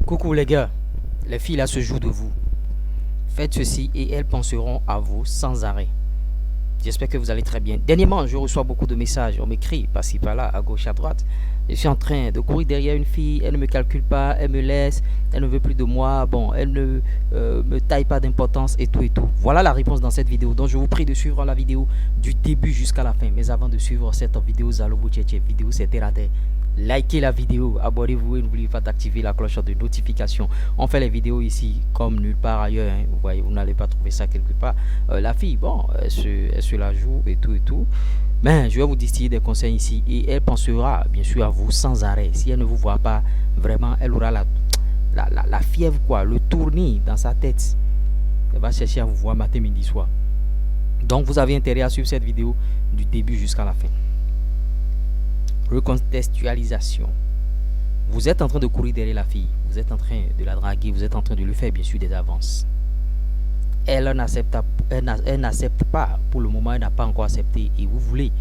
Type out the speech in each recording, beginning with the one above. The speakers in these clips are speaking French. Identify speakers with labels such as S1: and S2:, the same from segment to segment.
S1: Coucou les gars, les filles là se jouent de vous. Faites ceci et elles penseront à vous sans arrêt. J'espère que vous allez très bien. Dernièrement, je reçois beaucoup de messages. On m'écrit par-ci par-là, à gauche, à droite. Je suis en train de courir derrière une fille. Elle ne me calcule pas, elle me laisse, elle ne veut plus de moi. Bon, elle ne me taille pas d'importance et tout et tout. Voilà la réponse dans cette vidéo. Donc, je vous prie de suivre la vidéo du début jusqu'à la fin. Mais avant de suivre cette vidéo, vidéo, c'était raté. Likez la vidéo, abonnez-vous et n'oubliez pas d'activer la cloche de notification. On fait les vidéos ici comme nulle part ailleurs. Hein. Vous voyez, vous n'allez pas trouver ça quelque part. La fille, bon, elle se la joue et tout et tout. Mais je vais vous distiller des conseils ici et elle pensera bien sûr à vous sans arrêt. Si elle ne vous voit pas, vraiment, elle aura la fièvre, quoi, le tournis dans sa tête. Elle va chercher à vous voir matin, midi, soir. Donc, vous avez intérêt à suivre cette vidéo du début jusqu'à la fin. Recontextualisation. Vous êtes en train de courir derrière la fille, vous êtes en train de la draguer, vous êtes en train de lui faire bien sûr des avances. Elle n'accepte pas, pour le moment elle n'a pas encore accepté et vous voulez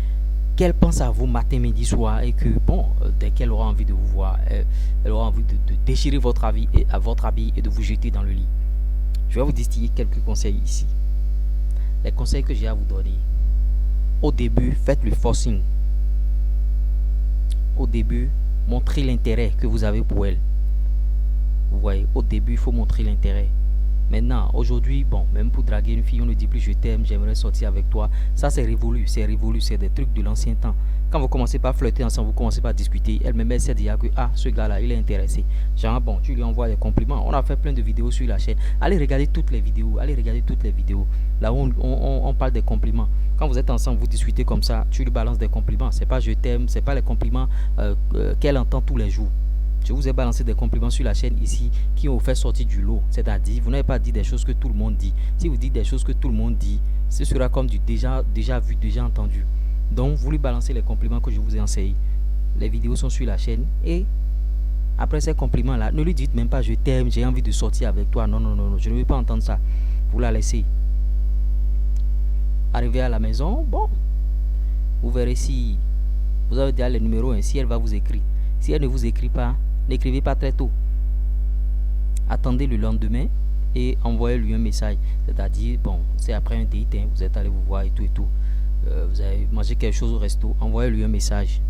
S1: qu'elle pense à vous matin, midi, soir et que bon, dès qu'elle aura envie de vous voir, elle aura envie de déchirer votre habit et de vous jeter dans le lit. Je vais vous distiller quelques conseils ici. Les conseils que j'ai à vous donner. Au début, faites le forcing. Au début, montrez l'intérêt que vous avez pour elle. Vous voyez, au début, il faut montrer l'intérêt. Maintenant, aujourd'hui, bon, même pour draguer une fille, on ne dit plus je t'aime, j'aimerais sortir avec toi. Ça, c'est révolu, c'est des trucs de l'ancien temps. Quand vous commencez pas à flirter ensemble, vous commencez pas à discuter, elle-même, elle sait déjà que, ah, ce gars-là, il est intéressé. Genre, bon, tu lui envoies des compliments. On a fait plein de vidéos sur la chaîne. Allez regarder toutes les vidéos, Là où on parle des compliments. Quand vous êtes ensemble, vous discutez comme ça, tu lui balances des compliments. C'est pas je t'aime, c'est pas les compliments qu'elle entend tous les jours. Je vous ai balancé des compliments sur la chaîne ici qui vous fait sortir du lot. C'est-à-dire, vous n'avez pas dit des choses que tout le monde dit. Si vous dites des choses que tout le monde dit, ce sera comme du déjà vu, déjà entendu. Donc, vous lui balancez les compliments que je vous ai enseigné. Les vidéos sont sur la chaîne. Et après ces compliments-là, ne lui dites même pas je t'aime, j'ai envie de sortir avec toi. Non, non, non, non, je ne veux pas entendre ça. Vous la laissez. Arrivé à la maison, bon, vous verrez si vous avez déjà les numéros, hein, si elle va vous écrire. Si elle ne vous écrit pas, n'écrivez pas très tôt. Attendez le lendemain et envoyez-lui un message. C'est-à-dire, bon, c'est après un date, hein, vous êtes allé vous voir et tout et tout. Vous avez mangé quelque chose au resto, envoyez-lui un message.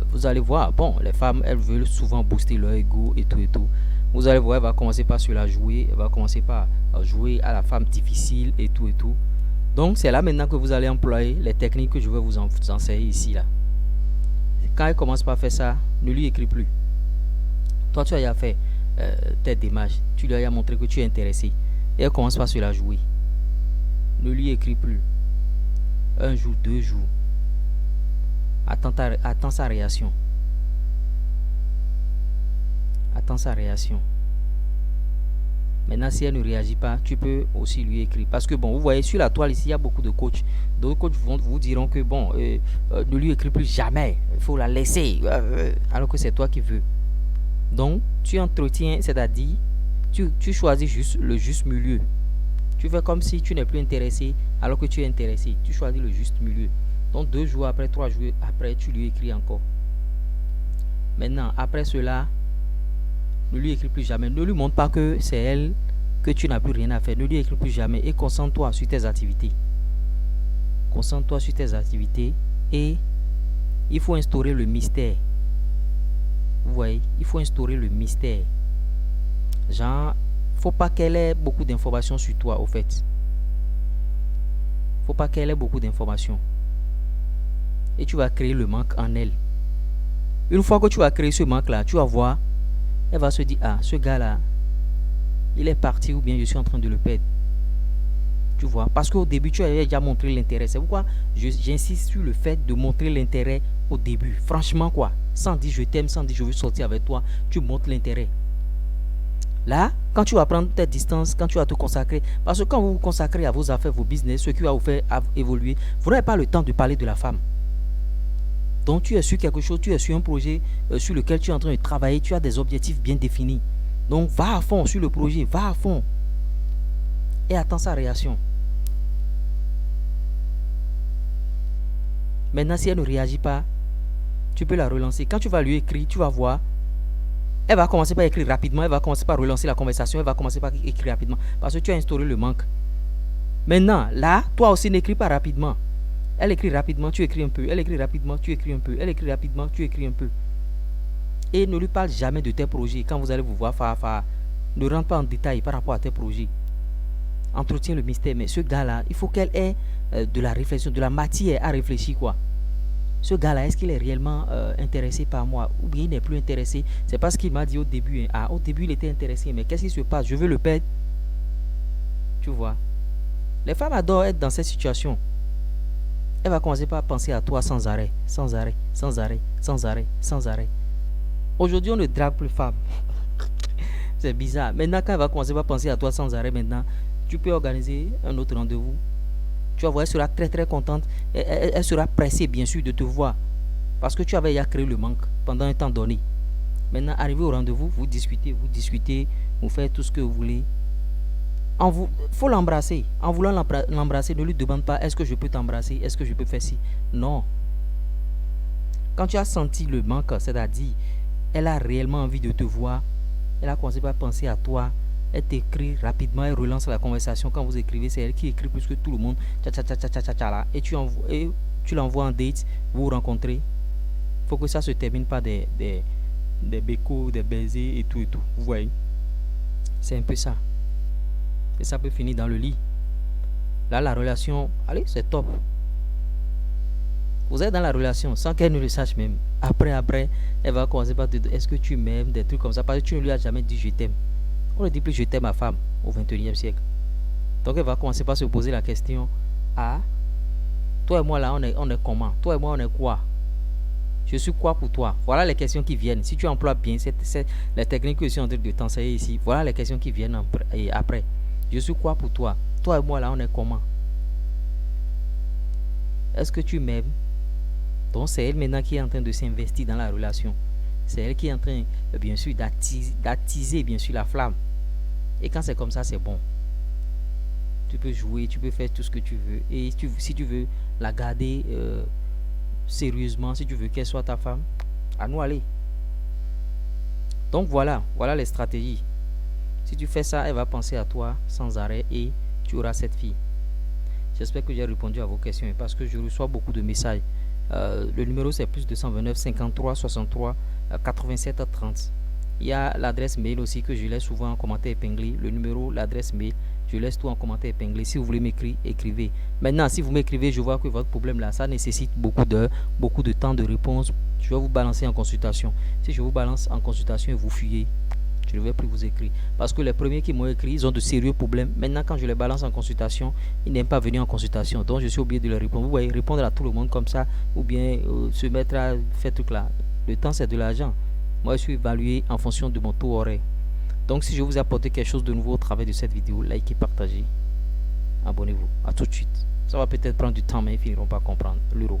S1: Vous allez voir, bon, les femmes, elles veulent souvent booster leur ego et tout et tout. Vous allez voir, elle va commencer par se la jouer, elle va commencer par jouer à la femme difficile et tout et tout. Donc, c'est là maintenant que vous allez employer les techniques que je vais vous enseigner ici, là. Quand elle commence par faire ça, ne lui écris plus. Toi, tu as déjà fait tes démarches, tu lui as montré que tu es intéressé. Et elle commence par se la jouer. Ne lui écris plus. Un jour, 2 jours. Attends sa réaction. Attends sa réaction. Maintenant, si elle ne réagit pas, tu peux aussi lui écrire. Parce que, bon, vous voyez, sur la toile ici, il y a beaucoup de coachs. D'autres coachs vous diront que, bon, ne lui écris plus jamais. Il faut la laisser. Alors que c'est toi qui veux. Donc, tu entretiens, c'est-à-dire, tu choisis juste le juste milieu. Tu fais comme si tu n'es plus intéressé, alors que tu es intéressé. Tu choisis le juste milieu. Donc, 2 jours après, 3 jours après, tu lui écris encore. Maintenant, après cela, ne lui écris plus jamais. Ne lui montre pas que c'est elle, que tu n'as plus rien à faire. Ne lui écris plus jamais et concentre-toi sur tes activités. Concentre-toi sur tes activités et il faut instaurer le mystère. Vous voyez, il faut instaurer le mystère. Genre, faut pas qu'elle ait beaucoup d'informations sur toi, au fait. Faut pas qu'elle ait beaucoup d'informations. Et tu vas créer le manque en elle. Une fois que tu vas créer ce manque-là, tu vas voir, elle va se dire, ah, ce gars-là, il est parti ou bien je suis en train de le perdre. Tu vois, parce qu'au début, tu avais déjà montré l'intérêt. C'est pourquoi j'insiste sur le fait de montrer l'intérêt au début. Franchement, quoi. Sans dire je t'aime, sans dire je veux sortir avec toi, tu montres l'intérêt. Là, quand tu vas prendre tes distances, quand tu vas te consacrer, parce que quand vous vous consacrez à vos affaires, vos business, ce qui va vous faire évoluer, vous n'avez pas le temps de parler de la femme. Donc tu es sur quelque chose, tu es sur un projet sur lequel tu es en train de travailler, tu as des objectifs bien définis. Donc va à fond sur le projet, va à fond. Et attends sa réaction. Maintenant, si elle ne réagit pas, tu peux la relancer. Quand tu vas lui écrire, tu vas voir, Elle va commencer par écrire rapidement, elle va commencer par relancer la conversation, elle va commencer par écrire rapidement. Parce que tu as instauré le manque. Maintenant, là, toi aussi n'écris pas rapidement. Elle écrit rapidement, tu écris un peu. Elle écrit rapidement, tu écris un peu. Elle écrit rapidement, tu écris un peu. Et ne lui parle jamais de tes projets. Quand vous allez vous voir, ne rentre pas en détail par rapport à tes projets. Entretiens le mystère. Mais ce gars-là, il faut qu'elle ait de la réflexion, de la matière à réfléchir, quoi. Ce gars-là, est-ce qu'il est réellement intéressé par moi ou bien il n'est plus intéressé? C'est pas ce qu'il m'a dit au début. Hein. Ah, au début, il était intéressé, mais qu'est-ce qui se passe? Je veux le perdre. Tu vois. Les femmes adorent être dans cette situation. Elle va commencer par penser à toi sans arrêt, sans arrêt, sans arrêt, sans arrêt, sans arrêt. Aujourd'hui, on ne drague plus femme. C'est bizarre. Maintenant, quand elle va commencer par penser à toi sans arrêt, maintenant, tu peux organiser un autre rendez-vous. Tu vas voir, elle sera très très contente. Elle sera pressée, bien sûr, de te voir. Parce que tu avais déjà créé le manque pendant un temps donné. Maintenant, arrivé au rendez-vous, vous discutez, vous faites tout ce que vous voulez. Faut l'embrasser. En voulant l'embrasser, ne lui demande pas est-ce que je peux t'embrasser, est-ce que je peux faire ci. Non. Quand tu as senti le manque, c'est-à-dire, elle a réellement envie de te voir, elle a commencé par penser à toi, elle t'écrit rapidement, elle relance la conversation. Quand vous écrivez, c'est elle qui écrit plus que tout le monde. Et tu l'envoies en date, vous vous rencontrez. Il faut que ça se termine par des bécos, des baisers et tout et tout. Vous voyez? C'est un peu ça. Et ça peut finir dans le lit. Là, la relation, allez, c'est top. Vous êtes dans la relation sans qu'elle ne le sache même. Après, elle va commencer par te dire est-ce que tu m'aimes, des trucs comme ça, parce que tu ne lui as jamais dit je t'aime. On ne dit plus je t'aime à femme au 21e siècle. Donc elle va commencer par se poser la question ah, toi et moi là, on est comment? Toi et moi, on est quoi? Je suis quoi pour toi? Voilà les questions qui viennent. Si tu emploies bien les techniques que je suis en train de t'enseigner ici, voilà les questions qui viennent après. Je suis quoi pour toi? Toi et moi là, on est comment? Est-ce que tu m'aimes? Donc c'est elle maintenant qui est en train de s'investir dans la relation. C'est elle qui est en train, bien sûr, d'attiser bien sûr la flamme. Et quand c'est comme ça, c'est bon. Tu peux jouer, tu peux faire tout ce que tu veux. Et si tu veux la garder sérieusement, si tu veux qu'elle soit ta femme, à nous aller. Donc voilà les stratégies. Si tu fais ça, elle va penser à toi sans arrêt et tu auras cette fille. J'espère que j'ai répondu à vos questions parce que je reçois beaucoup de messages. Le numéro c'est plus 229 53 63 87 30. Il y a l'adresse mail aussi que je laisse souvent en commentaire épinglé. Le numéro, l'adresse mail, je laisse tout en commentaire épinglé. Si vous voulez m'écrire, écrivez. Maintenant, si vous m'écrivez, je vois que votre problème là, ça nécessite beaucoup de temps de réponse. Je vais vous balancer en consultation. Si je vous balance en consultation et vous fuyez, je ne vais plus vous écrire. Parce que les premiers qui m'ont écrit, ils ont de sérieux problèmes. Maintenant, quand je les balance en consultation, ils n'aiment pas venir en consultation. Donc, je suis obligé de leur répondre. Vous voyez, répondre à tout le monde comme ça, ou bien se mettre à faire tout là. Le temps, c'est de l'argent. Moi, je suis évalué en fonction de mon taux horaire. Donc, si je vous ai apporté quelque chose de nouveau au travers de cette vidéo, likez, partagez, abonnez-vous. À tout de suite. Ça va peut-être prendre du temps, mais ils finiront par comprendre l'euro.